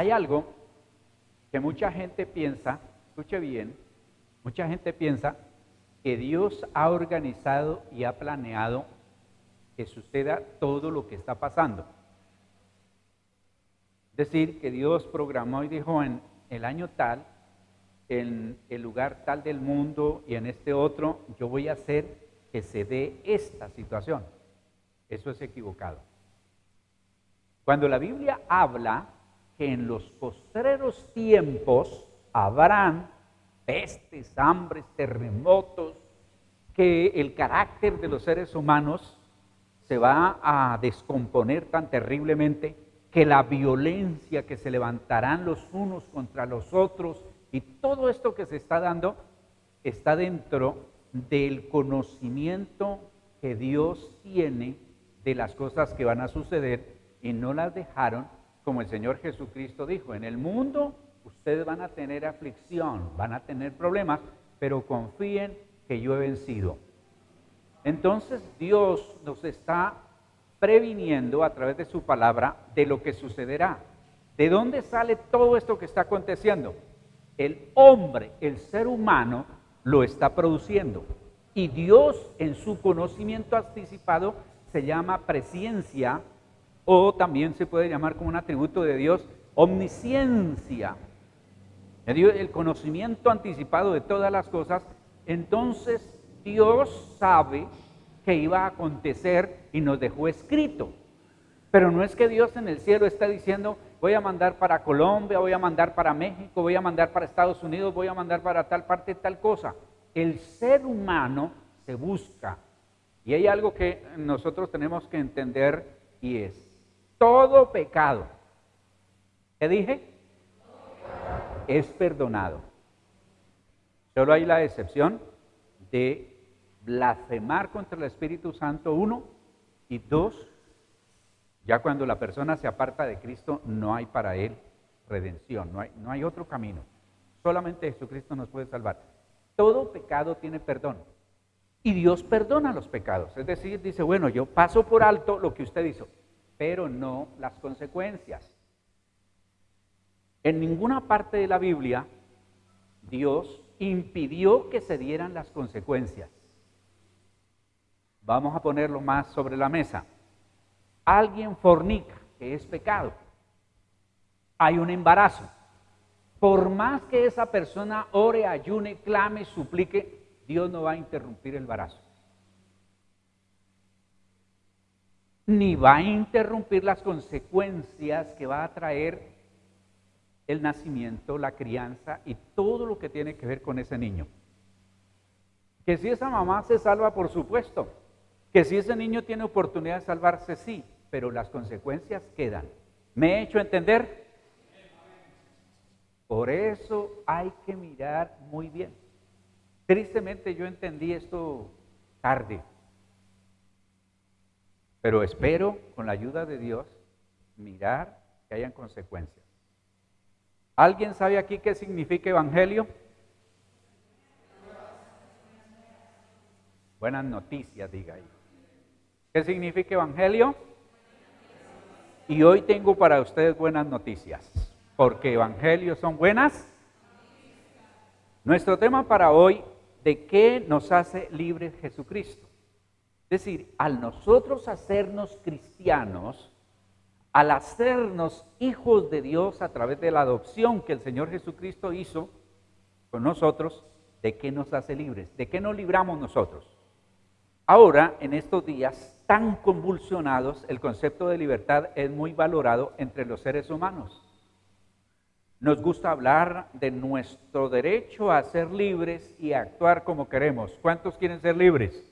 Hay algo que mucha gente piensa, escuche bien, mucha gente piensa que Dios ha organizado y ha planeado que suceda todo lo que está pasando. Es decir, que Dios programó y dijo en el año tal, en el lugar tal del mundo y en este otro, yo voy a hacer que se dé esta situación. Eso es equivocado. Cuando la Biblia habla que en los postreros tiempos habrán pestes, hambres, terremotos, que el carácter de los seres humanos se va a descomponer tan terriblemente, que la violencia, que se levantarán los unos contra los otros, y todo esto que se está dando está dentro del conocimiento que Dios tiene de las cosas que van a suceder, y no las dejaron, como el Señor Jesucristo dijo: en el mundo ustedes van a tener aflicción, van a tener problemas, pero confíen que yo he vencido. Entonces Dios nos está previniendo a través de su palabra de lo que sucederá. ¿De dónde sale todo esto que está aconteciendo? El hombre, el ser humano, lo está produciendo. Y Dios, en su conocimiento anticipado, se llama presciencia, o también se puede llamar como un atributo de Dios, omnisciencia. El conocimiento anticipado de todas las cosas. Entonces Dios sabe que iba a acontecer y nos dejó escrito. Pero no es que Dios en el cielo está diciendo: voy a mandar para Colombia, voy a mandar para México, voy a mandar para Estados Unidos, voy a mandar para tal parte, tal cosa. El ser humano se busca. Y hay algo que nosotros tenemos que entender, y es: todo pecado, ¿qué dije? Es perdonado. Solo hay la excepción de blasfemar contra el Espíritu Santo, 1, y 2, ya cuando la persona se aparta de Cristo, no hay para él redención, no hay otro camino. Solamente Jesucristo nos puede salvar. Todo pecado tiene perdón. Y Dios perdona los pecados. Es decir, dice: bueno, yo paso por alto lo que usted hizo, pero no las consecuencias. En ninguna parte de la Biblia Dios impidió que se dieran las consecuencias. Vamos a ponerlo más sobre la mesa. Alguien fornica, que es pecado. Hay un embarazo. Por más que esa persona ore, ayune, clame, suplique, Dios no va a interrumpir el embarazo. Ni va a interrumpir las consecuencias que va a traer el nacimiento, la crianza y todo lo que tiene que ver con ese niño. Que si esa mamá se salva, por supuesto. Que si ese niño tiene oportunidad de salvarse, sí, pero las consecuencias quedan. ¿Me he hecho entender? Por eso hay que mirar muy bien. Tristemente yo entendí esto tarde, pero espero, con la ayuda de Dios, mirar que hayan consecuencias. ¿Alguien sabe aquí qué significa evangelio? Buenas noticias, diga ahí. ¿Qué significa evangelio? Y hoy tengo para ustedes buenas noticias, porque evangelio son buenas. Nuestro tema para hoy: ¿de qué nos hace libres Jesucristo? Es decir, al nosotros hacernos cristianos, al hacernos hijos de Dios a través de la adopción que el Señor Jesucristo hizo con nosotros, ¿de qué nos hace libres? ¿De qué nos libramos nosotros? Ahora, en estos días tan convulsionados, el concepto de libertad es muy valorado entre los seres humanos. Nos gusta hablar de nuestro derecho a ser libres y a actuar como queremos. ¿Cuántos quieren ser libres?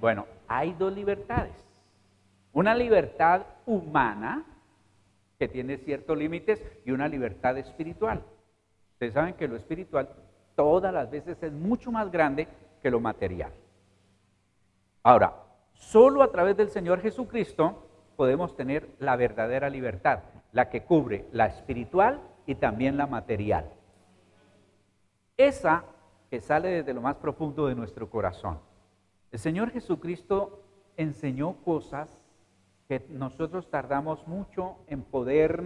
Bueno, hay dos libertades. Una libertad humana, que tiene ciertos límites, y una libertad espiritual. Ustedes saben que lo espiritual todas las veces es mucho más grande que lo material. Ahora, solo a través del Señor Jesucristo podemos tener la verdadera libertad, la que cubre la espiritual y también la material. Esa que sale desde lo más profundo de nuestro corazón. El Señor Jesucristo enseñó cosas que nosotros tardamos mucho en poder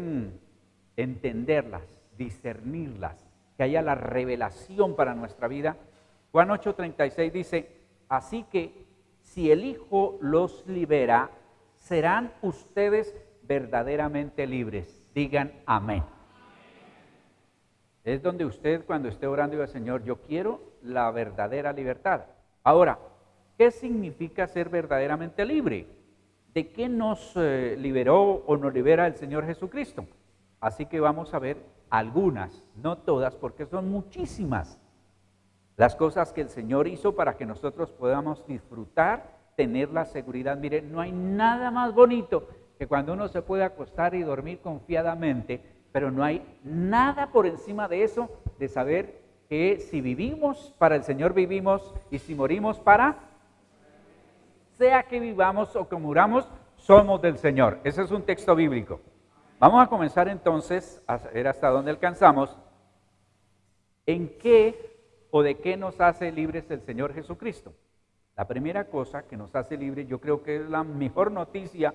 entenderlas, discernirlas, que haya la revelación para nuestra vida. Juan 8:36 dice, así que si el Hijo los libera, serán ustedes verdaderamente libres. Digan amén. Es donde usted, cuando esté orando, diga, Señor, yo quiero la verdadera libertad. Ahora, ¿qué significa ser verdaderamente libre? ¿De qué nos liberó o nos libera el Señor Jesucristo? Así que vamos a ver algunas, no todas, porque son muchísimas las cosas que el Señor hizo para que nosotros podamos disfrutar, tener la seguridad. Mire, no hay nada más bonito que cuando uno se puede acostar y dormir confiadamente, pero no hay nada por encima de eso, de saber que si vivimos, para el Señor vivimos, y si morimos para, sea que vivamos o que muramos, somos del Señor. Ese es un texto bíblico. Vamos a comenzar entonces a ver hasta dónde alcanzamos. ¿En qué o de qué nos hace libres el Señor Jesucristo? La primera cosa que nos hace libres, yo creo que es la mejor noticia,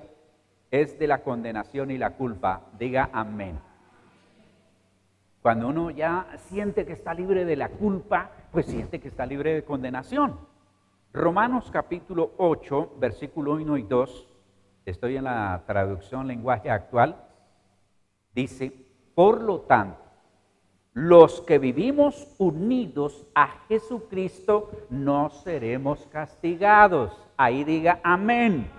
es de la condenación y la culpa. Diga amén. Cuando uno ya siente que está libre de la culpa, pues siente que está libre de condenación. Romanos capítulo 8, versículo 1 y 2, estoy en la traducción lenguaje actual, dice, por lo tanto, los que vivimos unidos a Jesucristo no seremos castigados. Ahí diga amén.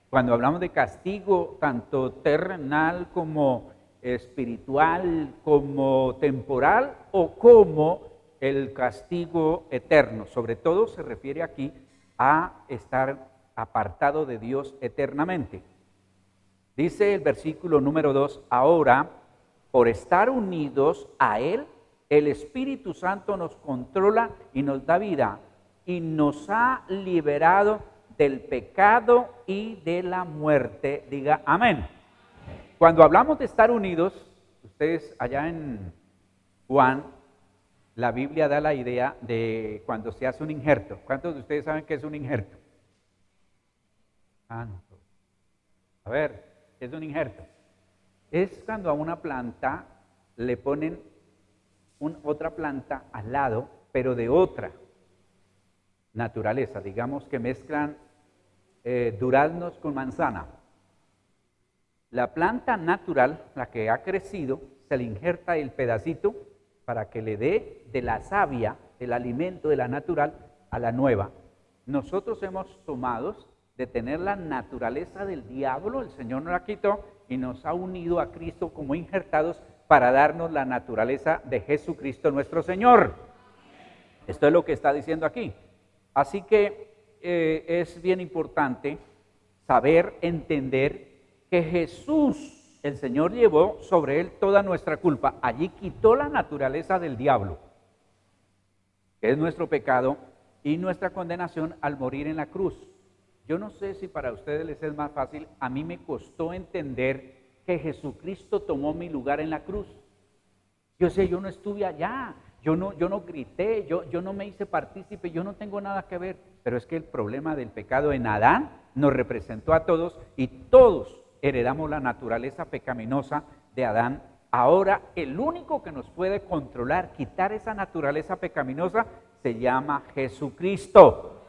Cuando hablamos de castigo, tanto terrenal como espiritual, como temporal o como el castigo eterno, sobre todo se refiere aquí a estar apartado de Dios eternamente. Dice el versículo número 2, ahora, por estar unidos a Él, el Espíritu Santo nos controla y nos da vida y nos ha liberado del pecado y de la muerte. Diga amén. Cuando hablamos de estar unidos, ustedes allá en Juan, la Biblia da la idea de cuando se hace un injerto. ¿Cuántos de ustedes saben qué es un injerto? Santo. A ver, ¿qué es un injerto? Es cuando a una planta le ponen otra planta al lado, pero de otra naturaleza. Digamos que mezclan duraznos con manzana. La planta natural, la que ha crecido, se le injerta el pedacito para que le dé de la savia, del alimento de la natural, a la nueva. Nosotros hemos tomado de tener la naturaleza del diablo, el Señor nos la quitó y nos ha unido a Cristo como injertados para darnos la naturaleza de Jesucristo nuestro Señor. Esto es lo que está diciendo aquí. Así que es bien importante saber, entender que Jesús, el Señor, llevó sobre Él toda nuestra culpa. Allí quitó la naturaleza del diablo, que es nuestro pecado y nuestra condenación al morir en la cruz. Yo no sé si para ustedes les es más fácil, a mí me costó entender que Jesucristo tomó mi lugar en la cruz. Yo sé, yo no estuve allá, yo no grité, yo no me hice partícipe, yo no tengo nada que ver, pero es que el problema del pecado en Adán nos representó a todos y todos heredamos la naturaleza pecaminosa de Adán. Ahora el único que nos puede controlar, quitar esa naturaleza pecaminosa, se llama Jesucristo.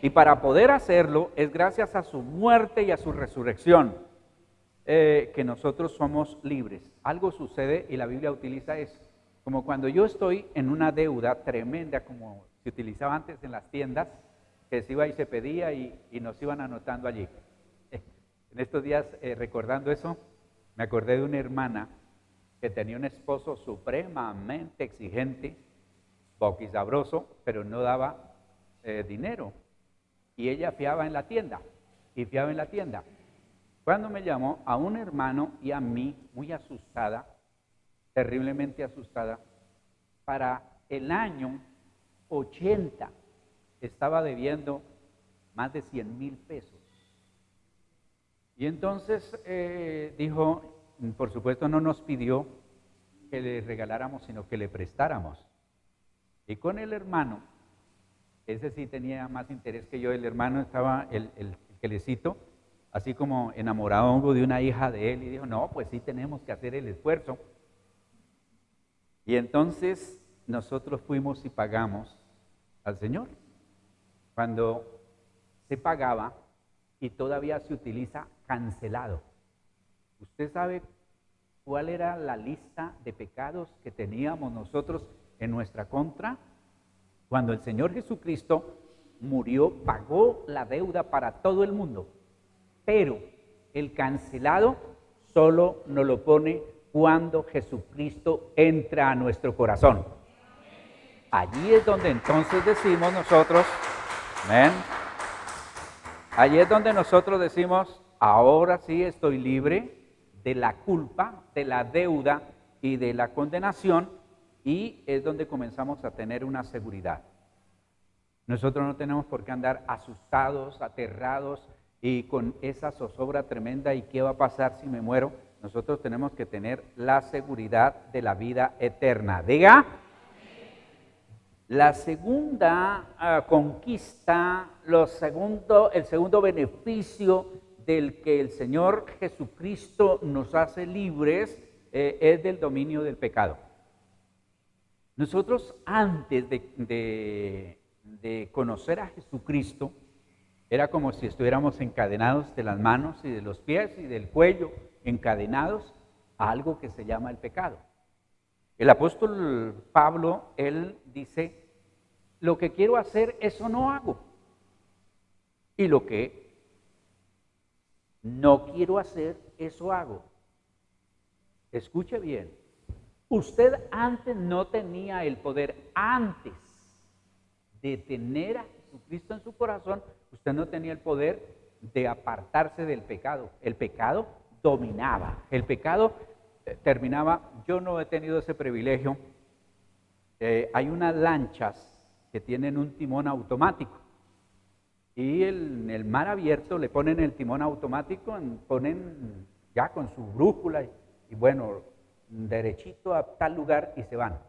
Y para poder hacerlo es gracias a su muerte y a su resurrección que nosotros somos libres. Algo sucede y la Biblia utiliza eso. Como cuando yo estoy en una deuda tremenda, como se utilizaba antes en las tiendas, que se iba y se pedía y nos iban anotando allí. En estos días, recordando eso, me acordé de una hermana que tenía un esposo supremamente exigente, boquisabroso, pero no daba dinero. Y ella fiaba en la tienda, y fiaba en la tienda. Cuando me llamó a un hermano y a mí, muy asustada, terriblemente asustada, para el año 80 estaba debiendo más de 100,000 pesos. Y entonces dijo, por supuesto no nos pidió que le regaláramos, sino que le prestáramos. Y con el hermano, ese sí tenía más interés que yo, el hermano estaba, el que le cito, así como enamorado de una hija de él, y dijo, no, pues sí tenemos que hacer el esfuerzo. Y entonces nosotros fuimos y pagamos al Señor. Cuando se pagaba y todavía se utiliza cancelado. ¿Usted sabe cuál era la lista de pecados que teníamos nosotros en nuestra contra? Cuando el Señor Jesucristo murió, pagó la deuda para todo el mundo, pero el cancelado solo nos lo pone cuando Jesucristo entra a nuestro corazón. Allí es donde entonces decimos nosotros, amén. Allí es donde nosotros decimos, ahora sí estoy libre de la culpa, de la deuda y de la condenación, y es donde comenzamos a tener una seguridad. Nosotros no tenemos por qué andar asustados, aterrados y con esa zozobra tremenda, ¿y qué va a pasar si me muero? Nosotros tenemos que tener la seguridad de la vida eterna. Diga. La segunda conquista, el segundo beneficio del que el Señor Jesucristo nos hace libres es del dominio del pecado. Nosotros antes de conocer a Jesucristo, era como si estuviéramos encadenados de las manos y de los pies y del cuello, encadenados a algo que se llama el pecado. El apóstol Pablo, él dice, lo que quiero hacer, eso no hago. Y lo que no quiero hacer, eso hago. Escuche bien, usted antes no tenía el poder, antes de tener a Jesucristo en su corazón, usted no tenía el poder de apartarse del pecado. El pecado dominaba, el pecado terminaba. Yo no he tenido ese privilegio. Hay unas lanchas que tienen un timón automático y en el mar abierto le ponen el timón automático, ponen ya con su brújula y bueno, derechito a tal lugar y se van.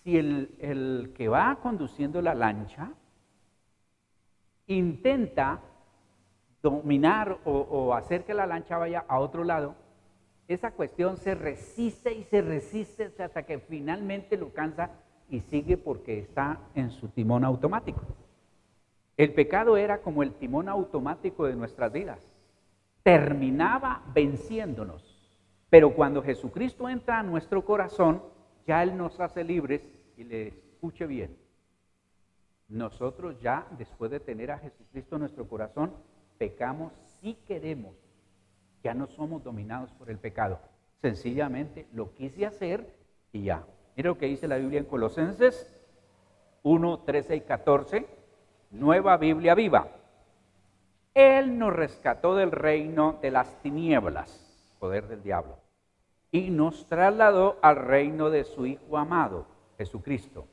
Si el que va conduciendo la lancha intenta dominar o hacer que la lancha vaya a otro lado, esa cuestión se resiste y se resiste hasta que finalmente lo cansa y sigue porque está en su timón automático. El pecado era como el timón automático de nuestras vidas. Terminaba venciéndonos. Pero cuando Jesucristo entra a nuestro corazón, ya Él nos hace libres. Y le escuche bien, nosotros ya después de tener a Jesucristo en nuestro corazón, pecamos si queremos. Ya no somos dominados por el pecado. Sencillamente lo quise hacer y ya. Mira lo que dice la Biblia en Colosenses 1, 13 y 14, Nueva Biblia Viva. Él nos rescató del reino de las tinieblas, poder del diablo, y nos trasladó al reino de su Hijo amado, Jesucristo,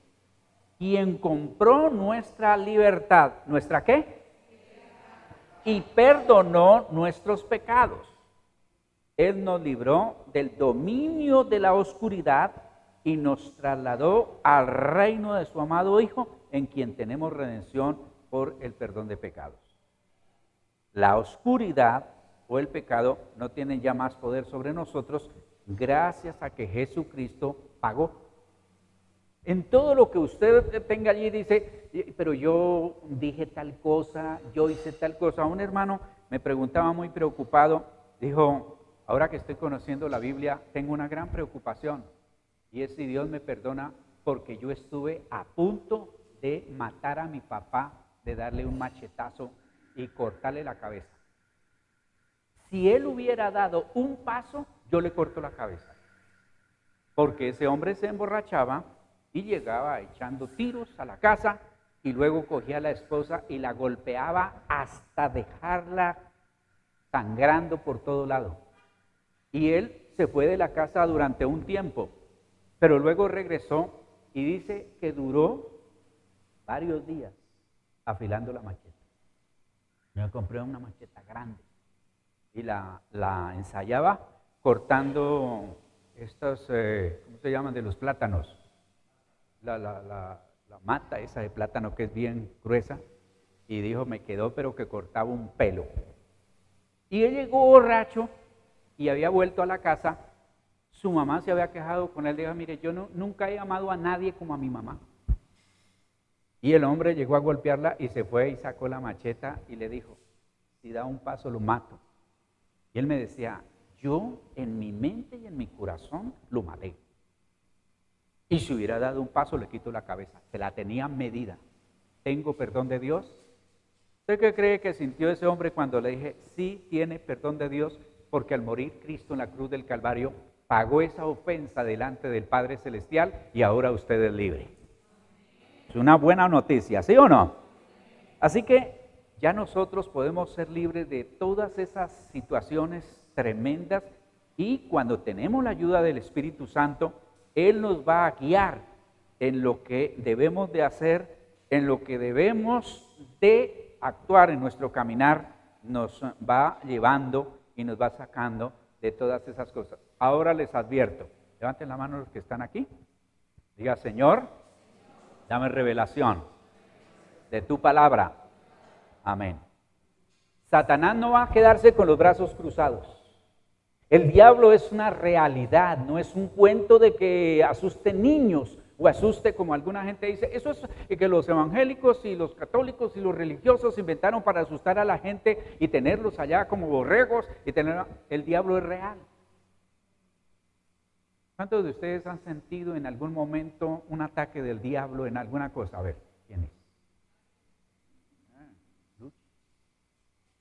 quien compró nuestra libertad. ¿Nuestra qué? Y perdonó nuestros pecados. Él nos libró del dominio de la oscuridad y nos trasladó al reino de su amado Hijo, en quien tenemos redención por el perdón de pecados. La oscuridad o el pecado no tienen ya más poder sobre nosotros gracias a que Jesucristo pagó. En todo lo que usted tenga allí dice, pero yo dije tal cosa, yo hice tal cosa. Un hermano me preguntaba muy preocupado, dijo, ahora que estoy conociendo la Biblia, tengo una gran preocupación, y es si Dios me perdona porque yo estuve a punto de matar a mi papá, de darle un machetazo y cortarle la cabeza. Si él hubiera dado un paso, yo le corto la cabeza. Porque ese hombre se emborrachaba y llegaba echando tiros a la casa y luego cogía a la esposa y la golpeaba hasta dejarla sangrando por todo lado. Y él se fue de la casa durante un tiempo, pero luego regresó y dice que duró varios días afilando la macheta. Yo compré una macheta grande y la ensayaba cortando estos, ¿cómo se llaman? De los plátanos. La mata esa de plátano que es bien gruesa, y dijo, me quedó pero que cortaba un pelo. Y él llegó borracho y había vuelto a la casa. Su mamá se había quejado con él, dijo, mire, yo nunca he amado a nadie como a mi mamá. Y el hombre llegó a golpearla y se fue y sacó la macheta y le dijo, si da un paso lo mato. Y él me decía, yo en mi mente y en mi corazón lo maté. Y si hubiera dado un paso le quito la cabeza. Se la tenía medida. ¿Tengo perdón de Dios? ¿Usted qué cree que sintió ese hombre cuando le dije, sí tiene perdón de Dios? Porque al morir Cristo en la cruz del Calvario, pagó esa ofensa delante del Padre Celestial y ahora usted es libre. Es una buena noticia, ¿sí o no? Así que ya nosotros podemos ser libres de todas esas situaciones tremendas y cuando tenemos la ayuda del Espíritu Santo, Él nos va a guiar en lo que debemos de hacer, en lo que debemos de actuar en nuestro caminar, nos va llevando y nos va sacando de todas esas cosas. Ahora les advierto, levanten la mano los que están aquí, diga, Señor, dame revelación de tu palabra. Amén. Satanás no va a quedarse con los brazos cruzados. El diablo es una realidad, no es un cuento de que asuste niños o asuste, como alguna gente dice, eso es que los evangélicos y los católicos y los religiosos inventaron para asustar a la gente y tenerlos allá como borregos y tener. El diablo es real. ¿Cuántos de ustedes han sentido en algún momento un ataque del diablo en alguna cosa? A ver, ¿quién es?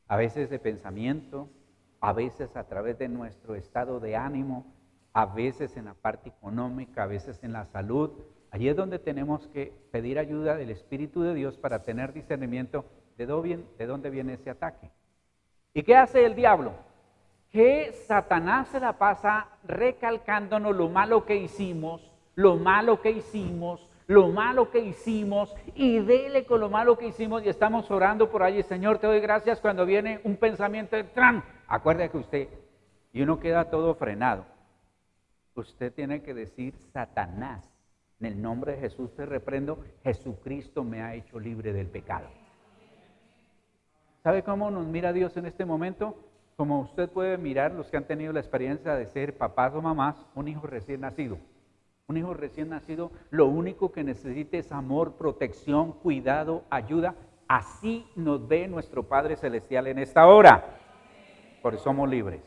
A veces de pensamiento, a veces a través de nuestro estado de ánimo, a veces en la parte económica, a veces en la salud. Allí es donde tenemos que pedir ayuda del Espíritu de Dios para tener discernimiento de dónde viene ese ataque. ¿Y qué hace el diablo? Que Satanás se la pasa recalcándonos lo malo que hicimos, lo malo que hicimos, lo malo que hicimos, y dele con lo malo que hicimos y estamos orando por allí, Señor, te doy gracias cuando viene un pensamiento de ¡tran! Acuérdate que usted, y uno queda todo frenado. Usted tiene que decir, Satanás, en el nombre de Jesús te reprendo, Jesucristo me ha hecho libre del pecado. ¿Sabe cómo nos mira Dios en este momento? Como usted puede mirar, los que han tenido la experiencia de ser papás o mamás, un hijo recién nacido. Un hijo recién nacido, lo único que necesita es amor, protección, cuidado, ayuda. Así nos ve nuestro Padre Celestial en esta hora. Por eso somos libres.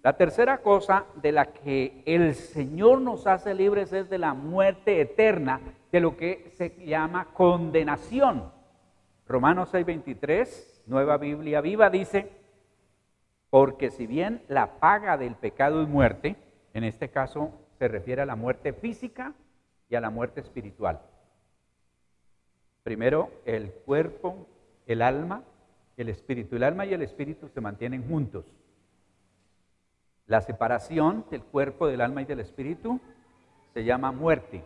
La tercera cosa de la que el Señor nos hace libres es de la muerte eterna, de lo que se llama condenación. Romanos 6:23, Nueva Biblia Viva, dice, porque si bien la paga del pecado es muerte, en este caso se refiere a la muerte física y a la muerte espiritual. Primero, el cuerpo, el alma, el espíritu. El alma y el espíritu se mantienen juntos. La separación del cuerpo, del alma y del espíritu se llama muerte.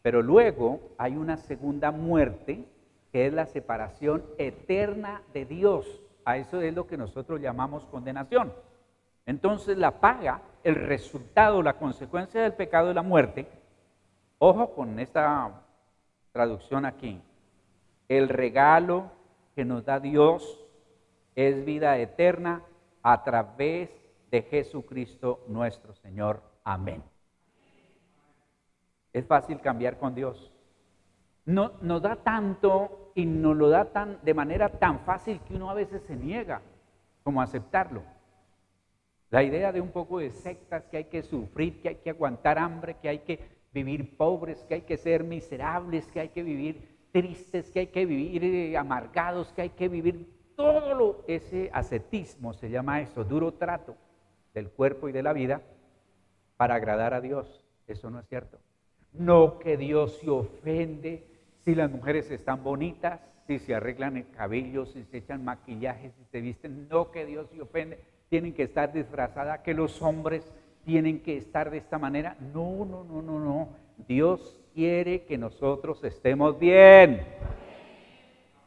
Pero luego hay una segunda muerte, que es la separación eterna de Dios. A eso es lo que nosotros llamamos condenación. Entonces la paga, el resultado, la consecuencia del pecado es la muerte. Ojo con esta traducción aquí. El regalo que nos da Dios es vida eterna a través de Jesucristo nuestro Señor. Amén. Es fácil cambiar con Dios. No, nos da tanto y nos lo da de manera tan fácil que uno a veces se niega como a aceptarlo. La idea de un poco de sectas, que hay que sufrir, que hay que aguantar hambre, que hay que vivir pobres, que hay que ser miserables, que hay que vivir tristes, que hay que vivir amargados, que hay que vivir todo ese ascetismo, se llama eso, duro trato del cuerpo y de la vida para agradar a Dios. Eso no es cierto. No, que Dios se ofende si las mujeres están bonitas, si se arreglan el cabello, si se echan maquillaje, si se visten. No, que Dios se ofende. Tienen que estar disfrazadas, que los hombres tienen que estar de esta manera. No. Dios quiere que nosotros estemos bien.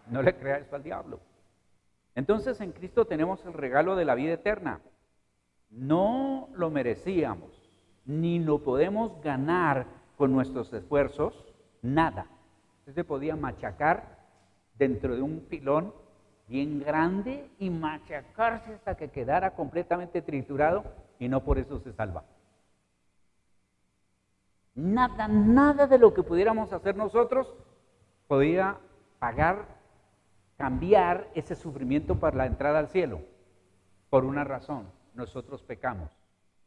No le crea eso al diablo. Entonces en Cristo tenemos el regalo de la vida eterna. No lo merecíamos, ni lo podemos ganar con nuestros esfuerzos, nada. Usted se podía machacar dentro de un pilón bien grande y machacarse hasta que quedara completamente triturado y no por eso se salva. Nada de lo que pudiéramos hacer nosotros podía pagar, cambiar ese sufrimiento para la entrada al cielo. Por una razón, nosotros pecamos.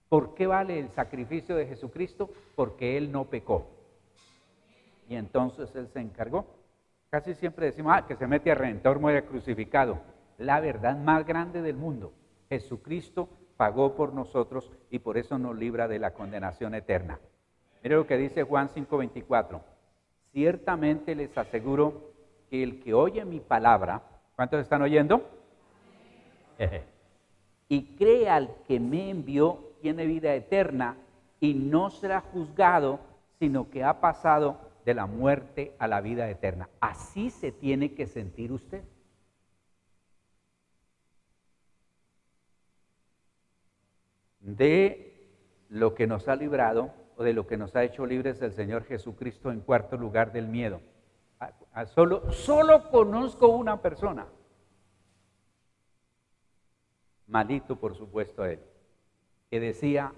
¿Por qué vale el sacrificio de Jesucristo? Porque Él no pecó. Y entonces Él se encargó. Casi siempre decimos, que se mete a Redentor, muere crucificado. La verdad más grande del mundo, Jesucristo pagó por nosotros y por eso nos libra de la condenación eterna. Mire lo que dice Juan 5:24. Ciertamente les aseguro que el que oye mi palabra, ¿cuántos están oyendo? Y cree al que me envió, tiene vida eterna y no será juzgado, sino que ha pasado de la muerte a la vida eterna. Así se tiene que sentir usted. De lo que nos ha librado o de lo que nos ha hecho libres el Señor Jesucristo. En cuarto lugar, del miedo. Solo conozco una persona, malito por supuesto él, que decía,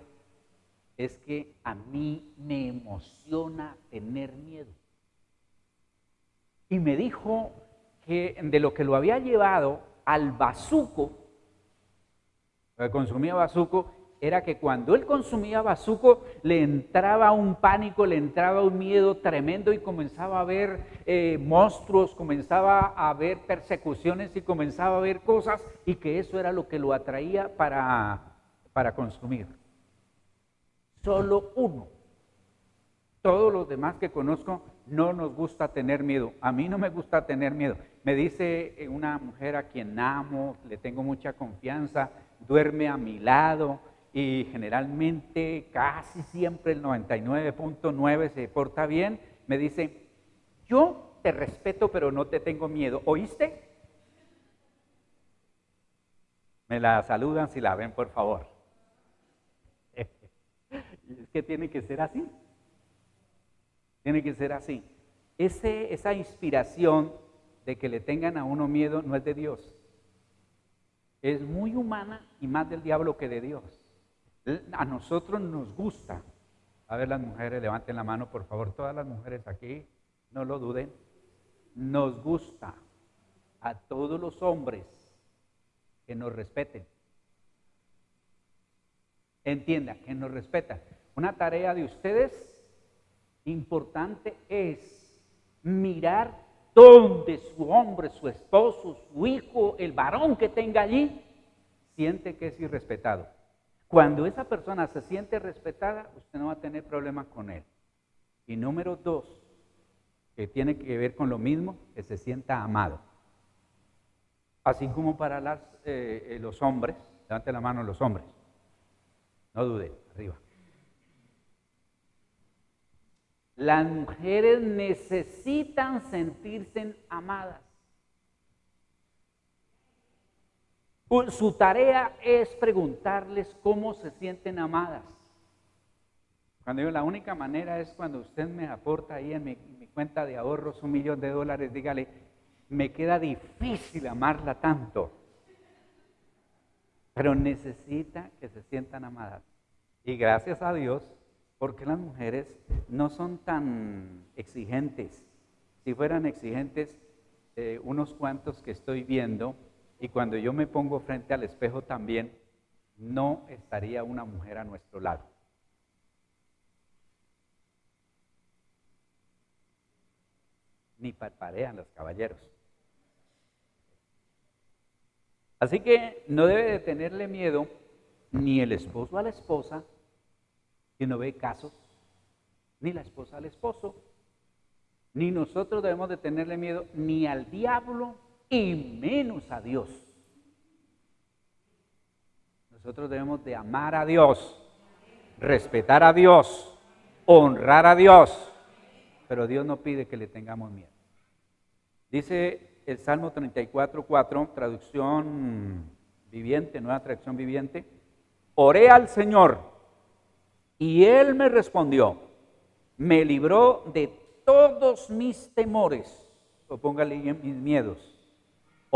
es que a mí me emociona tener miedo. Y me dijo que de lo que lo había llevado al bazuco, que consumía bazuco, era que cuando él consumía bazuco le entraba un pánico, le entraba un miedo tremendo y comenzaba a ver monstruos, comenzaba a ver persecuciones y comenzaba a ver cosas, y que eso era lo que lo atraía para consumir. Solo uno. Todos los demás que conozco no nos gusta tener miedo. A mí no me gusta tener miedo. Me dice una mujer a quien amo, le tengo mucha confianza, duerme a mi lado y generalmente casi siempre el 99.9 se porta bien. Me dice, yo te respeto pero no te tengo miedo. ¿Oíste? Me la saludan si la ven, por favor. Es que tiene que ser así. Tiene que ser así. Esa inspiración de que le tengan a uno miedo no es de Dios. Es muy humana y más del diablo que de Dios. A nosotros nos gusta. A ver, las mujeres, levanten la mano, por favor. Todas las mujeres aquí, no lo duden. Nos gusta a todos los hombres que nos respeten. Entienda, que nos respetan. Una tarea de ustedes importante es mirar donde su hombre, su esposo, su hijo, el varón que tenga allí, siente que es irrespetado. Cuando esa persona se siente respetada, usted no va a tener problemas con él. Y número 2, que tiene que ver con lo mismo, que se sienta amado. Así como para los hombres, levante la mano los hombres. No dude, arriba. Las mujeres necesitan sentirse amadas. Su tarea es preguntarles cómo se sienten amadas. Cuando digo la única manera es cuando usted me aporta ahí en mi cuenta de ahorros $1.000.000, dígale, me queda difícil amarla tanto. Pero necesita que se sientan amadas. Y gracias a Dios, porque las mujeres no son tan exigentes. Si fueran exigentes, unos cuantos que estoy viendo, y cuando yo me pongo frente al espejo también, no estaría una mujer a nuestro lado. Ni parpadean los caballeros. Así que no debe de tenerle miedo ni el esposo a la esposa, que no ve casos, ni la esposa al esposo, ni nosotros debemos de tenerle miedo ni al diablo y menos a Dios. Nosotros debemos de amar a Dios, respetar a Dios, honrar a Dios, pero Dios no pide que le tengamos miedo. Dice el Salmo 34:4, traducción viviente, nueva traducción viviente, oré al Señor y Él me respondió, me libró de todos mis temores, o póngale mis miedos,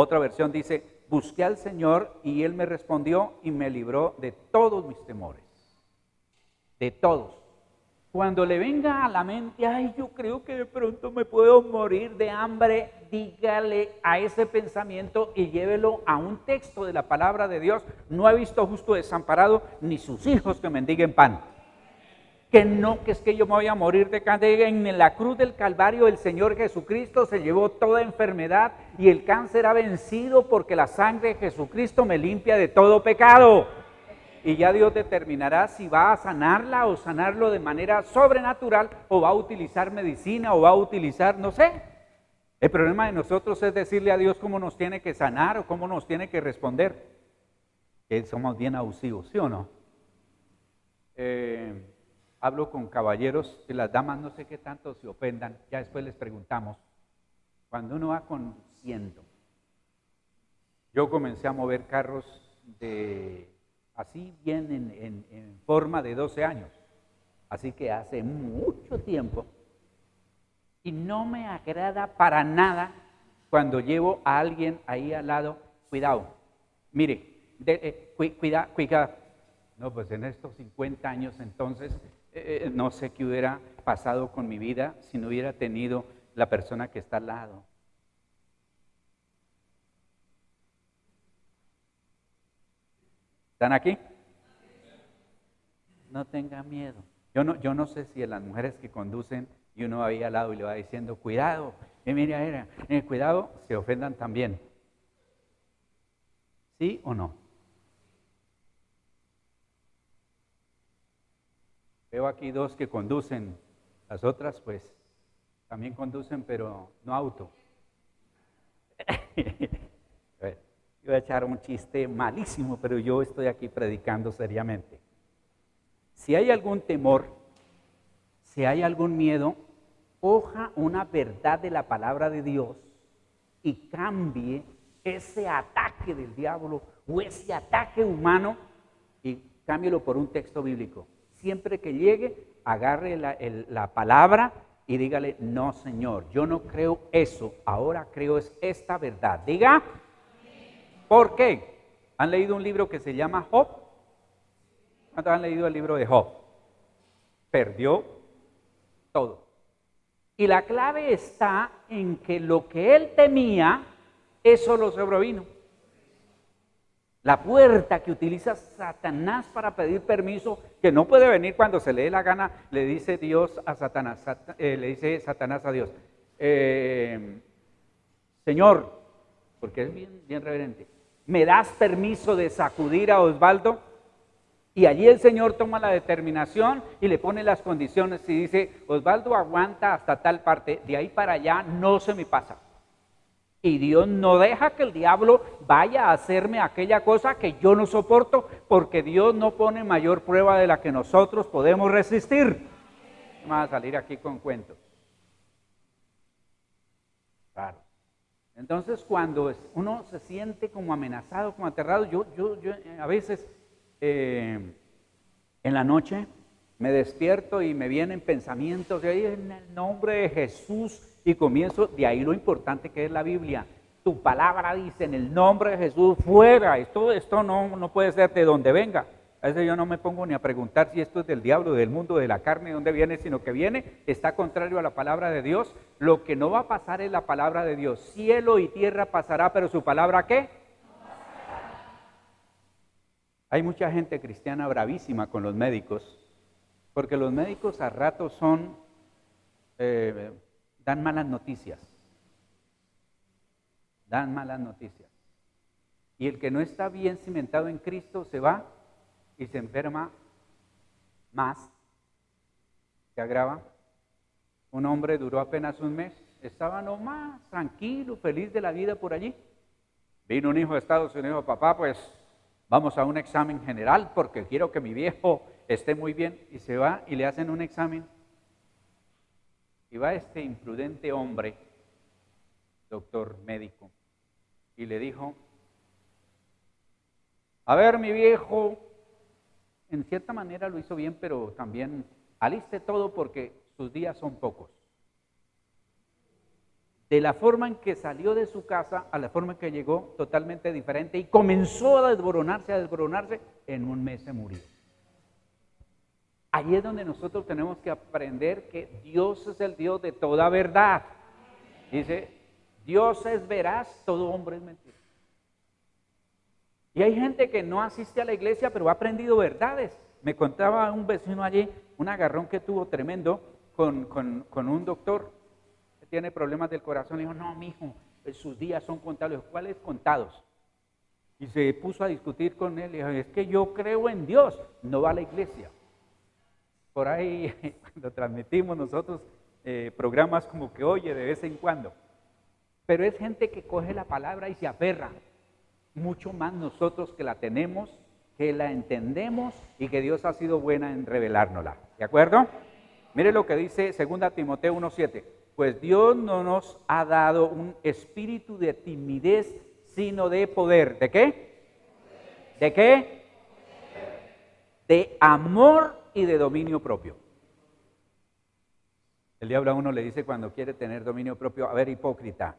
Otra versión dice, busqué al Señor y Él me respondió y me libró de todos mis temores. De todos. Cuando le venga a la mente, ay, yo creo que de pronto me puedo morir de hambre, dígale a ese pensamiento y llévelo a un texto de la palabra de Dios. No he visto justo desamparado, ni sus hijos que mendiguen pan. Que no, que es que yo me voy a morir de cáncer. En la cruz del Calvario el Señor Jesucristo se llevó toda enfermedad y el cáncer ha vencido porque la sangre de Jesucristo me limpia de todo pecado. Y ya Dios determinará si va a sanarla o sanarlo de manera sobrenatural o va a utilizar medicina o va a utilizar, no sé. El problema de nosotros es decirle a Dios cómo nos tiene que sanar o cómo nos tiene que responder. Que somos bien abusivos, ¿sí o no? Hablo con caballeros y las damas no sé qué tanto se ofendan, ya después les preguntamos. Cuando uno va conduciendo, yo comencé a mover carros así bien en forma de 12 años, así que hace mucho tiempo, y no me agrada para nada cuando llevo a alguien ahí al lado, cuidado, mire, cuidado. No, pues en estos 50 años entonces, no sé qué hubiera pasado con mi vida si no hubiera tenido la persona que está al lado. ¿Están aquí? No tenga miedo. Yo no sé si a las mujeres que conducen y uno ahí al lado y le va diciendo, cuidado, mira, cuidado, se ofendan también. ¿Sí o no? Veo aquí dos que conducen, las otras pues también conducen, pero no auto. Voy a echar un chiste malísimo, pero yo estoy aquí predicando seriamente. Si hay algún temor, si hay algún miedo, coja una verdad de la palabra de Dios y cambie ese ataque del diablo o ese ataque humano y cámbielo por un texto bíblico. Siempre que llegue, agarre la palabra y dígale, no Señor, yo no creo eso, ahora creo es esta verdad. Diga, ¿por qué? ¿Han leído un libro que se llama Job? ¿Cuántos han leído el libro de Job? Perdió todo. Y la clave está en que lo que él temía, eso lo sobrevino. La puerta que utiliza Satanás para pedir permiso, que no puede venir cuando se le dé la gana, le dice Dios a Satanás, le dice Satanás a Dios, Señor, porque es bien reverente, ¿me das permiso de sacudir a Osvaldo? Y allí el Señor toma la determinación y le pone las condiciones y dice, Osvaldo aguanta hasta tal parte, de ahí para allá no se me pasa. Y Dios no deja que el diablo vaya a hacerme aquella cosa que yo no soporto, porque Dios no pone mayor prueba de la que nosotros podemos resistir. Vamos a salir aquí con cuentos. Claro. Entonces, cuando uno se siente como amenazado, como aterrado, yo a veces en la noche me despierto y me vienen pensamientos de ahí en el nombre de Jesús. Y comienzo, de ahí lo importante que es la Biblia. Tu palabra dice en el nombre de Jesús, fuera. Esto no puede ser de donde venga. A veces yo no me pongo ni a preguntar si esto es del diablo, del mundo, de la carne, de dónde viene, sino que viene, está contrario a la palabra de Dios. Lo que no va a pasar es la palabra de Dios. Cielo y tierra pasará, pero su palabra ¿qué? Hay mucha gente cristiana bravísima con los médicos, porque los médicos a ratos dan malas noticias. Dan malas noticias. Y el que no está bien cimentado en Cristo se va y se enferma más. Se agrava. Un hombre duró apenas un mes. Estaba nomás tranquilo, feliz de la vida por allí. Vino un hijo de Estados Unidos, papá, pues vamos a un examen general porque quiero que mi viejo esté muy bien. Y se va y le hacen un examen. Y va este imprudente hombre, doctor médico, y le dijo, a ver mi viejo, en cierta manera lo hizo bien, pero también aliste todo porque sus días son pocos. De la forma en que salió de su casa a la forma en que llegó, totalmente diferente, y comenzó a desboronarse, en un mes se murió. Ahí es donde nosotros tenemos que aprender que Dios es el Dios de toda verdad. Dice, Dios es veraz, todo hombre es mentira. Y hay gente que no asiste a la iglesia, pero ha aprendido verdades. Me contaba un vecino allí, un agarrón que tuvo tremendo con un doctor que tiene problemas del corazón. Le dijo, no, mijo, sus días son contados. Le dijo, ¿cuáles contados? Y se puso a discutir con él. Le dijo, es que yo creo en Dios, no va a la iglesia. Por ahí, cuando transmitimos nosotros programas como que oye de vez en cuando. Pero es gente que coge la palabra y se aferra. Mucho más nosotros que la tenemos, que la entendemos y que Dios ha sido buena en revelárnosla. ¿De acuerdo? Mire lo que dice 2 Timoteo 1:7. Pues Dios no nos ha dado un espíritu de timidez, sino de poder. ¿De qué? ¿De qué? De amor y de dominio propio. El diablo a uno le dice cuando quiere tener dominio propio, a ver, hipócrita.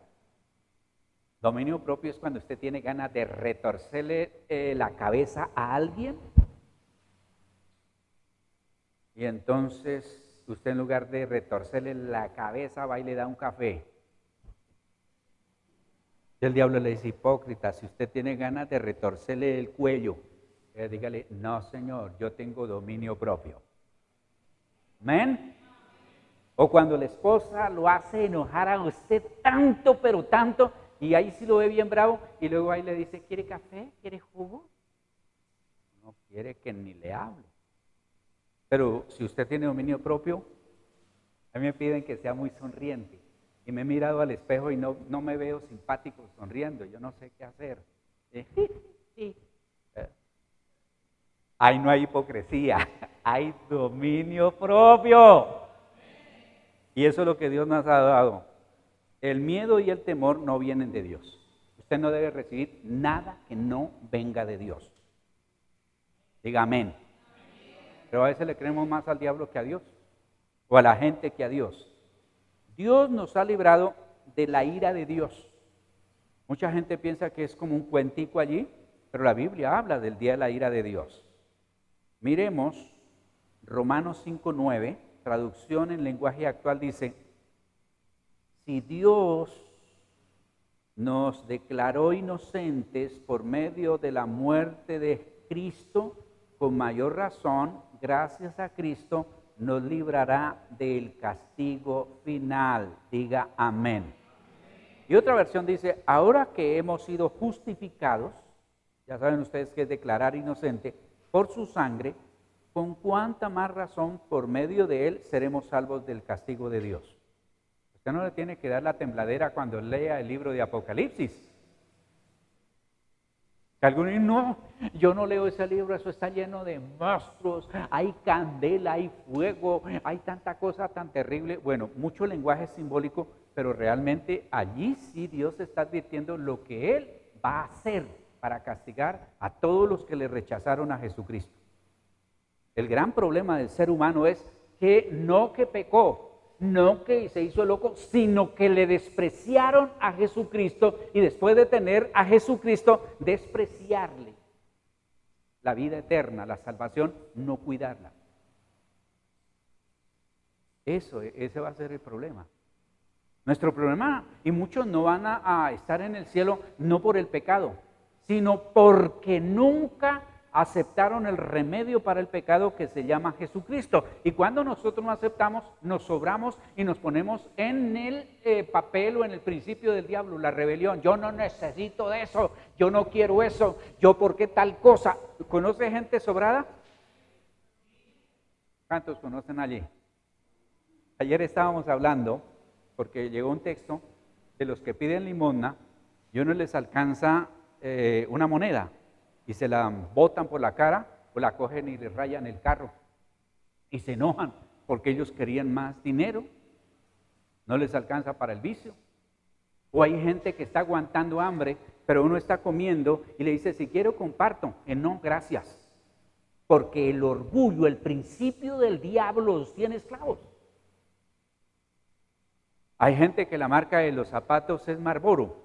Dominio propio es cuando usted tiene ganas de retorcerle la cabeza a alguien. Y entonces usted en lugar de retorcerle la cabeza va y le da un café. Y el diablo le dice, hipócrita, si usted tiene ganas de retorcerle el cuello, dígale, no señor, yo tengo dominio propio. ¿Amén? O cuando la esposa lo hace enojar a usted tanto, pero tanto, y ahí sí lo ve bien bravo, y luego ahí le dice, ¿quiere café? ¿Quiere jugo? No quiere que ni le hable. Pero si usted tiene dominio propio, a mí me piden que sea muy sonriente. Y me he mirado al espejo y no me veo simpático sonriendo, yo no sé qué hacer. Ahí no hay hipocresía, hay dominio propio. Y eso es lo que Dios nos ha dado. El miedo y el temor no vienen de Dios. Usted no debe recibir nada que no venga de Dios. Diga amén. Pero a veces le creemos más al diablo que a Dios, o a la gente que a Dios. Dios nos ha librado de la ira de Dios. Mucha gente piensa que es como un cuentico allí, pero la Biblia habla del día de la ira de Dios. Miremos Romanos 5:9, traducción en lenguaje actual, dice, si Dios nos declaró inocentes por medio de la muerte de Cristo, con mayor razón, gracias a Cristo, nos librará del castigo final. Diga amén. Y otra versión dice, ahora que hemos sido justificados, ya saben ustedes que es declarar inocente, por su sangre, con cuánta más razón por medio de él seremos salvos del castigo de Dios. Usted no le tiene que dar la tembladera cuando lea el libro de Apocalipsis. Que algunos dicen, no, yo no leo ese libro, eso está lleno de monstruos, hay candela, hay fuego, hay tanta cosa tan terrible. Bueno, mucho lenguaje simbólico, pero realmente allí sí Dios está advirtiendo lo que Él va a hacer para castigar a todos los que le rechazaron a Jesucristo. El gran problema del ser humano es que no que pecó, no que se hizo loco, sino que le despreciaron a Jesucristo y después de tener a Jesucristo, despreciarle la vida eterna, la salvación, no cuidarla. Ese va a ser el problema. Nuestro problema, y muchos no van a estar en el cielo no por el pecado, sino porque nunca aceptaron el remedio para el pecado que se llama Jesucristo. Y cuando nosotros no aceptamos, nos sobramos y nos ponemos en el papel o en el principio del diablo, la rebelión. Yo no necesito de eso, yo no quiero eso, yo por qué tal cosa. ¿Conoce gente sobrada? ¿Cuántos conocen allí? Ayer estábamos hablando, porque llegó un texto de los que piden limosna y uno les alcanza una moneda y se la botan por la cara o la cogen y les rayan el carro y se enojan porque ellos querían más dinero, no les alcanza para el vicio. O hay gente que está aguantando hambre, pero uno está comiendo y le dice, si quiero comparto, no, gracias, porque el orgullo, el principio del diablo los tiene esclavos. Hay gente que la marca de los zapatos es Marlboro,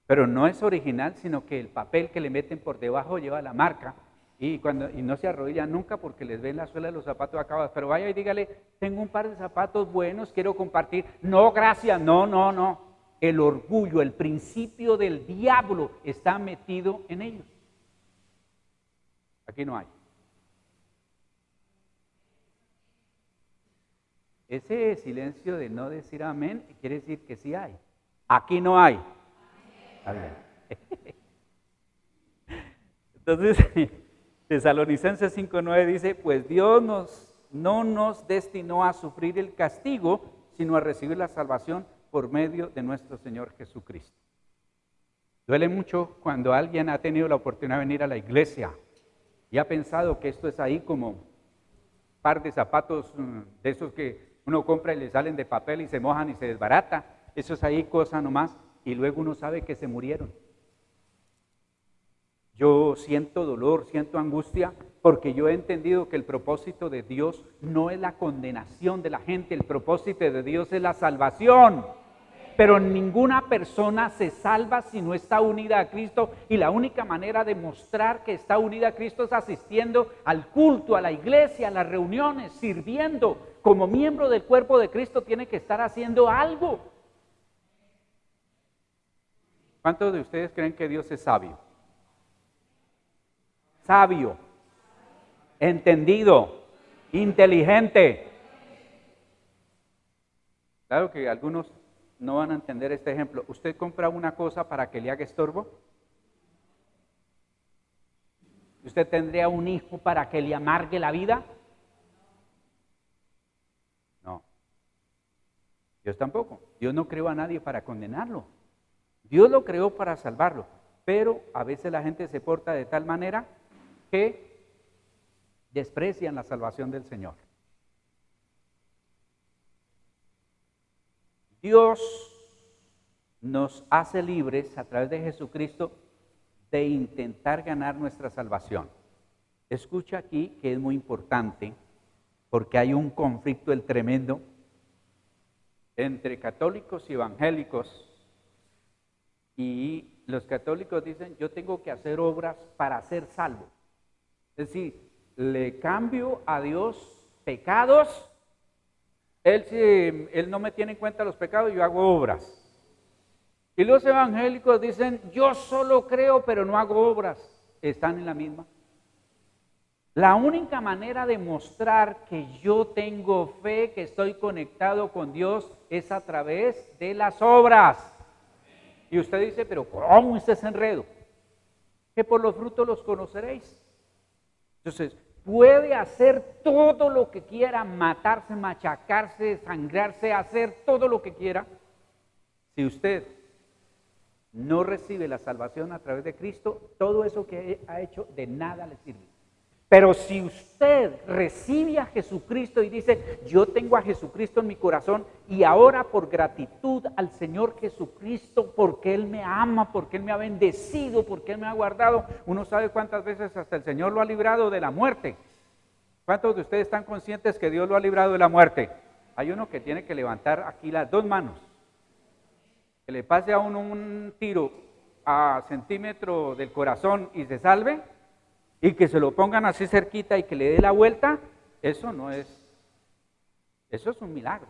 pero no es original, sino que el papel que le meten por debajo lleva la marca y no se arrodillan nunca porque les ven la suela de los zapatos acabados. Pero vaya y dígale, tengo un par de zapatos buenos, quiero compartir. No, gracias, no. El orgullo, el principio del diablo está metido en ellos. Aquí no hay. Ese silencio de no decir amén quiere decir que sí hay. Aquí no hay. Está bien. Entonces, Tesalonicenses 5:9 dice, pues Dios no nos destinó a sufrir el castigo, sino a recibir la salvación por medio de nuestro Señor Jesucristo. Duele mucho cuando alguien ha tenido la oportunidad de venir a la iglesia y ha pensado que esto es ahí como un par de zapatos de esos que uno compra y le salen de papel y se mojan y se desbarata. Eso es ahí cosa nomás y luego uno sabe que se murieron. Yo siento dolor, siento angustia, porque yo he entendido que el propósito de Dios no es la condenación de la gente, el propósito de Dios es la salvación. Pero ninguna persona se salva si no está unida a Cristo, y la única manera de mostrar que está unida a Cristo es asistiendo al culto, a la iglesia, a las reuniones, sirviendo. Como miembro del cuerpo de Cristo tiene que estar haciendo algo. ¿Cuántos de ustedes creen que Dios es sabio? Sabio, entendido, inteligente. Claro que algunos no van a entender este ejemplo. ¿Usted compra una cosa para que le haga estorbo? ¿Usted tendría un hijo para que le amargue la vida? No. Dios tampoco. Dios no creó a nadie para condenarlo. Dios lo creó para salvarlo. Pero a veces la gente se porta de tal manera que desprecian la salvación del Señor. Dios nos hace libres a través de Jesucristo de intentar ganar nuestra salvación. Escucha aquí que es muy importante porque hay un conflicto tremendo entre católicos y evangélicos, y los católicos dicen yo tengo que hacer obras para ser salvo. Es decir, le cambio a Dios pecados. Él no me tiene en cuenta los pecados, yo hago obras. Y los evangélicos dicen, yo solo creo, pero no hago obras. Están en la misma. La única manera de mostrar que yo tengo fe, que estoy conectado con Dios, es a través de las obras. Y usted dice, pero ¿cómo es ese enredo? Que por los frutos los conoceréis. Entonces, puede hacer todo lo que quiera, matarse, machacarse, sangrarse, hacer todo lo que quiera. Si usted no recibe la salvación a través de Cristo, todo eso que ha hecho de nada le sirve. Pero si usted recibe a Jesucristo y dice, yo tengo a Jesucristo en mi corazón y ahora por gratitud al Señor Jesucristo, porque Él me ama, porque Él me ha bendecido, porque Él me ha guardado, uno sabe cuántas veces hasta el Señor lo ha librado de la muerte. ¿Cuántos de ustedes están conscientes que Dios lo ha librado de la muerte? Hay uno que tiene que levantar aquí las dos manos, que le pase a uno un tiro a centímetro del corazón y se salve, y que se lo pongan así cerquita y que le dé la vuelta, eso es un milagro.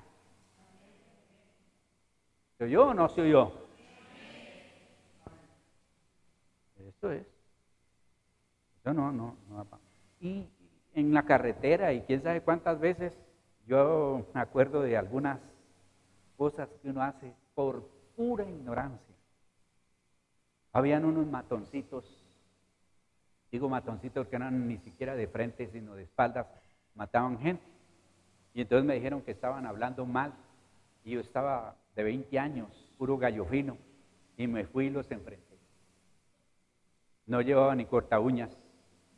¿Se oyó o no se oyó? Esto es. Eso no. Y en la carretera y quién sabe cuántas veces, yo me acuerdo de algunas cosas que uno hace por pura ignorancia. Habían unos matoncitos. Digo matoncitos porque no eran ni siquiera de frente, sino de espaldas, mataban gente. Y entonces me dijeron que estaban hablando mal. Y yo estaba de 20 años, puro gallo fino, y me fui y los enfrenté. No llevaba ni corta uñas.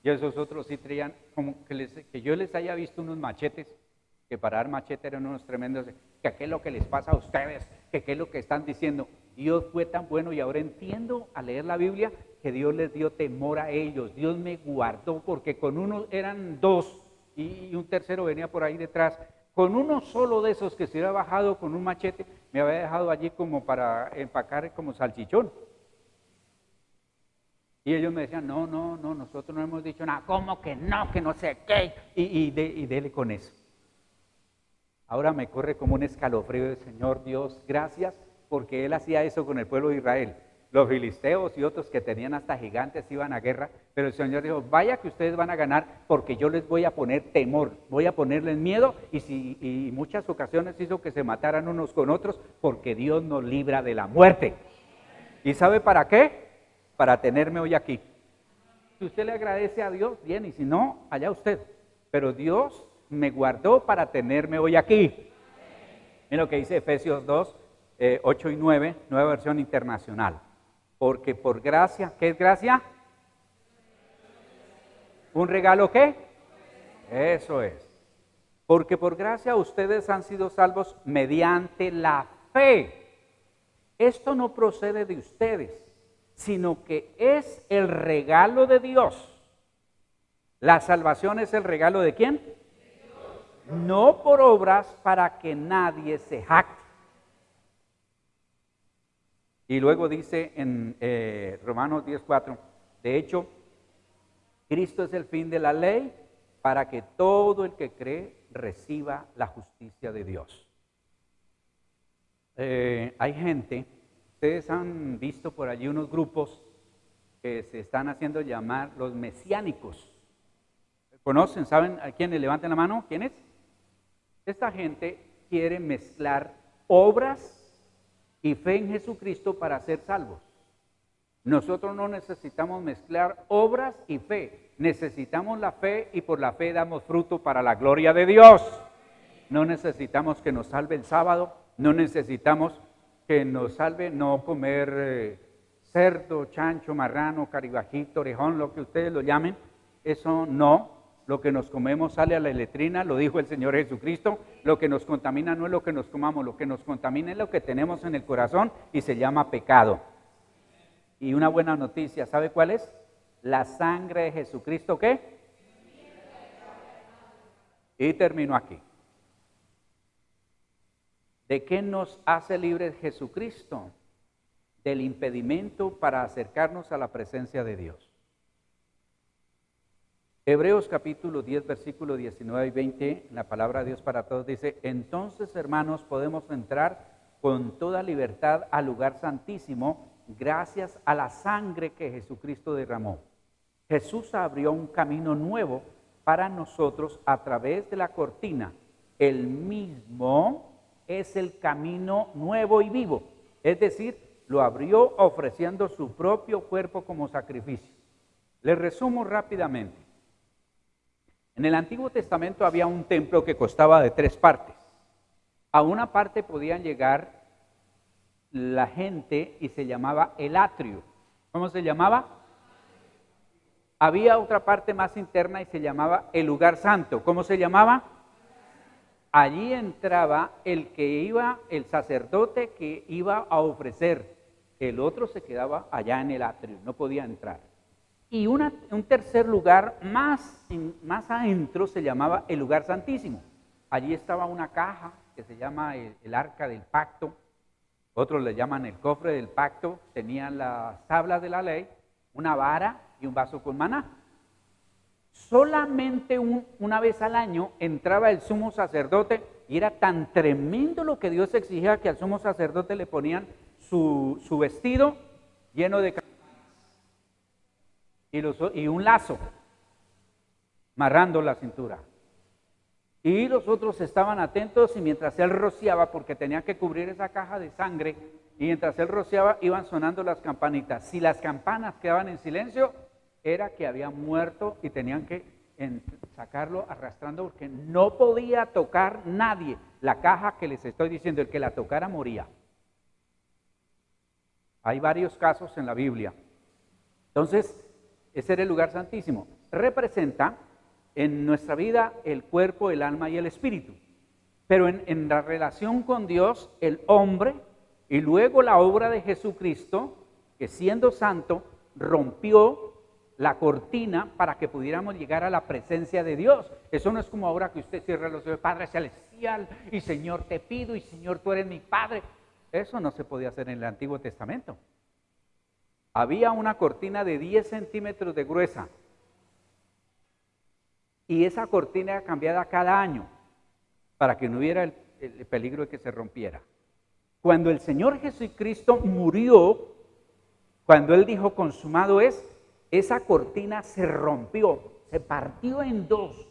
Y esos otros sí traían, como que yo les haya visto unos machetes, que para dar machete eran unos tremendos, que qué es lo que les pasa a ustedes, que qué es lo que están diciendo. Dios fue tan bueno y ahora entiendo al leer la Biblia que Dios les dio temor a ellos. Dios me guardó porque con uno eran dos y un tercero venía por ahí detrás. Con uno solo de esos que se hubiera bajado con un machete, me había dejado allí como para empacar como salchichón. Y ellos me decían, no, nosotros no hemos dicho nada. ¿Cómo que no sé qué? Y dele con eso. Ahora me corre como un escalofrío de Señor Dios, gracias, porque Él hacía eso con el pueblo de Israel. Los filisteos y otros que tenían hasta gigantes iban a guerra, pero el Señor dijo, vaya que ustedes van a ganar porque yo les voy a poner temor, voy a ponerles miedo, y muchas ocasiones hizo que se mataran unos con otros porque Dios nos libra de la muerte. ¿Y sabe para qué? Para tenerme hoy aquí. Si usted le agradece a Dios, bien, y si no, allá usted. Pero Dios me guardó para tenerme hoy aquí. Mira lo que dice Efesios 2, 8 y 9, nueva versión internacional. Porque por gracia, ¿qué es gracia? ¿Un regalo qué? Eso es. Porque por gracia ustedes han sido salvos mediante la fe. Esto no procede de ustedes, sino que es el regalo de Dios. La salvación es el regalo de ¿quién? No por obras para que nadie se jacte. Y luego dice en Romanos 10:4, de hecho, Cristo es el fin de la ley para que todo el que cree reciba la justicia de Dios. Hay gente, ustedes han visto por allí unos grupos que se están haciendo llamar los mesiánicos. ¿Conocen? ¿Saben a quiénes? Levanten la mano. ¿Quiénes? Esta gente quiere mezclar obras y fe en Jesucristo para ser salvos. Nosotros no necesitamos mezclar obras y fe. Necesitamos la fe y por la fe damos fruto para la gloria de Dios. No necesitamos que nos salve el sábado, no necesitamos que nos salve no comer cerdo, chancho, marrano, caribajito, orejón, lo que ustedes lo llamen. Eso no. Lo que nos comemos sale a la letrina, lo dijo el Señor Jesucristo. Lo que nos contamina no es lo que nos comamos, lo que nos contamina es lo que tenemos en el corazón y se llama pecado. Y una buena noticia, ¿sabe cuál es? La sangre de Jesucristo, ¿qué? Y termino aquí. ¿De qué nos hace libres Jesucristo? Del impedimento para acercarnos a la presencia de Dios. Hebreos capítulo 10, versículo 19 y 20, la palabra de Dios para todos dice, entonces hermanos podemos entrar con toda libertad al lugar santísimo gracias a la sangre que Jesucristo derramó. Jesús abrió un camino nuevo para nosotros a través de la cortina. El mismo es el camino nuevo y vivo, es decir, lo abrió ofreciendo su propio cuerpo como sacrificio. Les resumo rápidamente. En el Antiguo Testamento había un templo que constaba de 3 partes. A una parte podían llegar la gente y se llamaba el atrio. ¿Cómo se llamaba? Había otra parte más interna y se llamaba el lugar santo. ¿Cómo se llamaba? Allí entraba el sacerdote que iba a ofrecer. El otro se quedaba allá en el atrio, no podía entrar. Y un tercer lugar más adentro se llamaba el lugar santísimo. Allí estaba una caja que se llama el arca del pacto. Otros le llaman el cofre del pacto. Tenían las tablas de la ley, una vara y un vaso con maná. Solamente una vez al año entraba el sumo sacerdote y era tan tremendo lo que Dios exigía que al sumo sacerdote le ponían su vestido lleno de y un lazo amarrando la cintura. Y los otros estaban atentos y mientras él rociaba, porque tenía que cubrir esa caja de sangre, y mientras él rociaba iban sonando las campanitas. Si las campanas quedaban en silencio, era que había muerto y tenían que sacarlo arrastrando porque no podía tocar nadie la caja que les estoy diciendo. El que la tocara moría. Hay varios casos en la Biblia. Entonces, ese era el lugar santísimo. Representa en nuestra vida el cuerpo, el alma y el espíritu. Pero en la relación con Dios, el hombre, y luego la obra de Jesucristo, que siendo santo, rompió la cortina para que pudiéramos llegar a la presencia de Dios. Eso no es como ahora que usted cierra los ojos, Padre Celestial, y Señor te pido, y Señor tú eres mi Padre. Eso no se podía hacer en el Antiguo Testamento. Había una cortina de 10 centímetros de gruesa, y esa cortina era cambiada cada año para que no hubiera el peligro de que se rompiera. Cuando el Señor Jesucristo murió, cuando Él dijo consumado es, esa cortina se rompió, se partió en dos.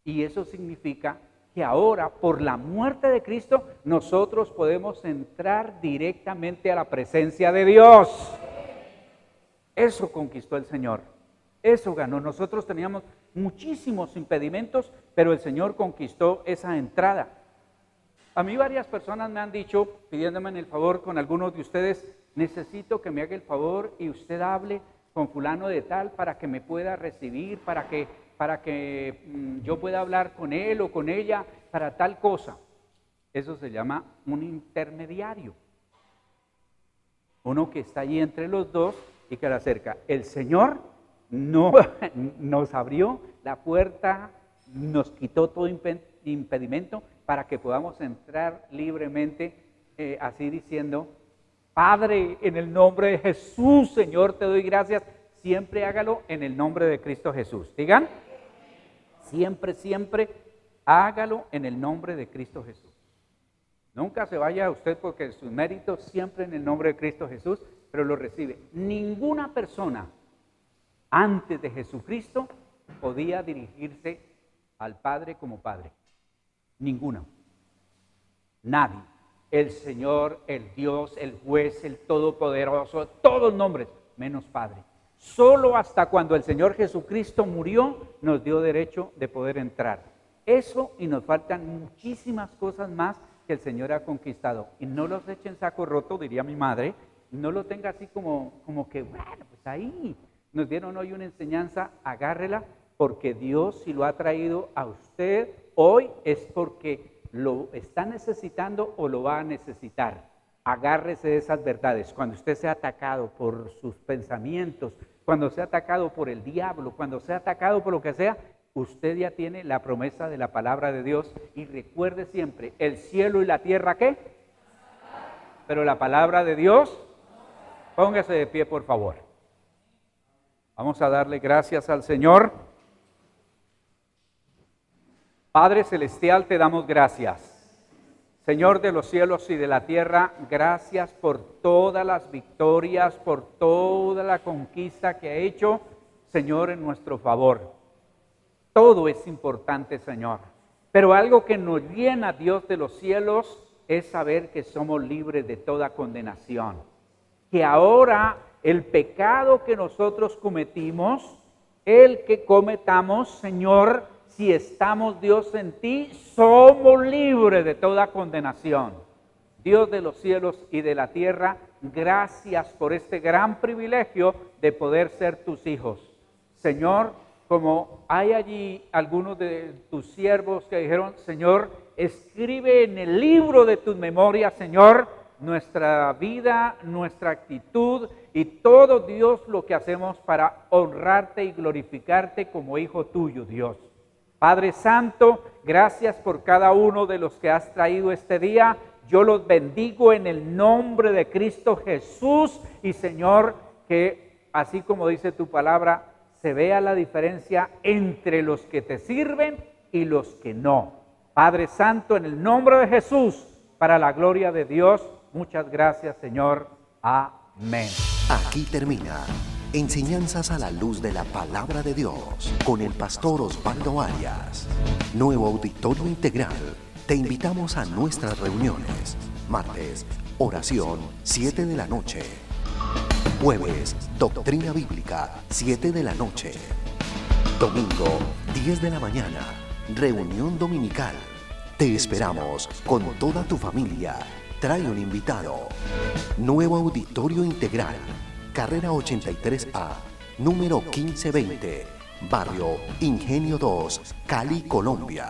Y eso significa que ahora, por la muerte de Cristo, nosotros podemos entrar directamente a la presencia de Dios. Eso conquistó el Señor, eso ganó. Nosotros teníamos muchísimos impedimentos, pero el Señor conquistó esa entrada. A mí varias personas me han dicho, pidiéndome el favor con algunos de ustedes, necesito que me haga el favor y usted hable con fulano de tal para que me pueda recibir, para que yo pueda hablar con él o con ella para tal cosa. Eso se llama un intermediario. Uno que está allí entre los dos y que la acerca. El Señor no nos abrió la puerta, nos quitó todo impedimento para que podamos entrar libremente, así diciendo, Padre, en el nombre de Jesús, Señor, te doy gracias. Siempre hágalo en el nombre de Cristo Jesús. Digan, siempre hágalo en el nombre de Cristo Jesús. Nunca se vaya usted porque sus méritos, siempre en el nombre de Cristo Jesús, pero lo recibe. Ninguna persona antes de Jesucristo podía dirigirse al Padre como Padre. Ninguna. Nadie. El Señor, el Dios, el juez, el Todopoderoso, todos nombres, menos Padre. Solo hasta cuando el Señor Jesucristo murió, nos dio derecho de poder entrar. Eso, y nos faltan muchísimas cosas más que el Señor ha conquistado. Y no los eche en saco roto, diría mi madre, no lo tenga así como que, bueno, pues ahí. Nos dieron hoy una enseñanza, agárrela, porque Dios, si lo ha traído a usted hoy, es porque lo está necesitando o lo va a necesitar. Agárrese de esas verdades. Cuando usted sea atacado por sus pensamientos, cuando sea atacado por el diablo, cuando sea atacado por lo que sea, usted ya tiene la promesa de la palabra de Dios. Y recuerde siempre, el cielo y la tierra, ¿qué? Pero la palabra de Dios, póngase de pie, por favor. Vamos a darle gracias al Señor. Padre Celestial, te damos gracias. Señor de los cielos y de la tierra, gracias por todas las victorias, por toda la conquista que ha hecho, Señor, en nuestro favor. Todo es importante, Señor. Pero algo que nos llena, Dios de los cielos, es saber que somos libres de toda condenación. Que ahora el pecado que nosotros cometimos, el que cometamos, Señor, si estamos, Dios, en ti, somos libres de toda condenación. Dios de los cielos y de la tierra, gracias por este gran privilegio de poder ser tus hijos. Señor, como hay allí algunos de tus siervos que dijeron, Señor, escribe en el libro de tus memorias, Señor, nuestra vida, nuestra actitud y todo, Dios, lo que hacemos para honrarte y glorificarte como hijo tuyo, Dios. Padre Santo, gracias por cada uno de los que has traído este día. Yo los bendigo en el nombre de Cristo Jesús. Y Señor, que así como dice tu palabra, se vea la diferencia entre los que te sirven y los que no. Padre Santo, en el nombre de Jesús, para la gloria de Dios, muchas gracias, Señor. Amén. Aquí termina Enseñanzas a la luz de la palabra de Dios con el pastor Osvaldo Arias. Nuevo Auditorio Integral. Te invitamos a nuestras reuniones. Martes, oración, 7 de la noche. Jueves, doctrina bíblica, 7 de la noche. Domingo, 10 de la mañana, reunión dominical. Te esperamos con toda tu familia. Trae un invitado. Nuevo Auditorio Integral. Carrera 83A, número 1520, Barrio Ingenio 2, Cali, Colombia.